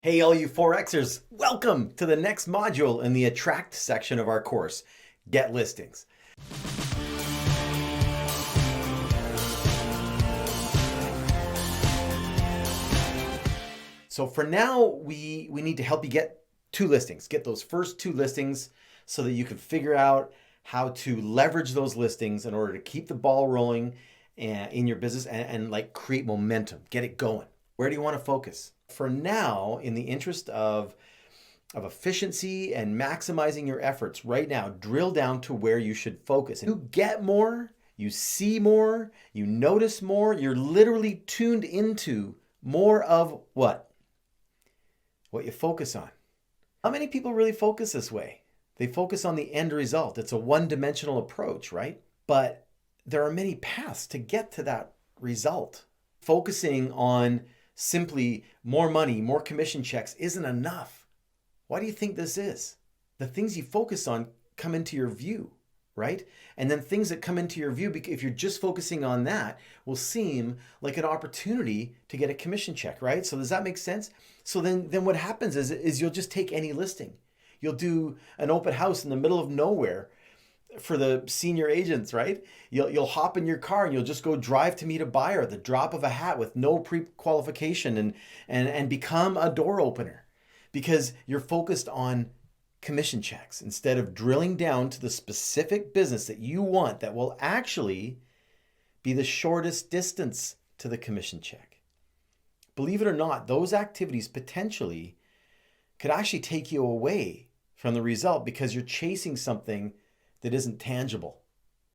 Hey, all you Forexers, welcome to the next module in the Attract section of our course, Get Listings. So for now, we need to help you get two listings, get those first two listings so that you can figure out how to leverage those listings in order to keep the ball rolling in your business and like create momentum, get it going. Where do you want to focus? For now, in the interest of efficiency and maximizing your efforts right now, drill down to where you should focus. You get more, you see more, you notice more, you're literally tuned into more of what? What you focus on. How many people really focus this way? They focus on the end result. It's a one-dimensional approach, right? But there are many paths to get to that result. Focusing on simply more money, more commission checks isn't enough. Why do you think this is? The things you focus on come into your view, right? And then things that come into your view, if you're just focusing on that, will seem like an opportunity to get a commission check, right? So does that make sense? So then what happens is you'll just take any listing. You'll do an open house in the middle of nowhere for the senior agents, right? You'll hop in your car and you'll just go drive to meet a buyer at the drop of a hat with no pre-qualification and become a door opener because you're focused on commission checks instead of drilling down to the specific business that you want that will actually be the shortest distance to the commission check. Believe it or not, those activities potentially could actually take you away from the result because you're chasing something that isn't tangible.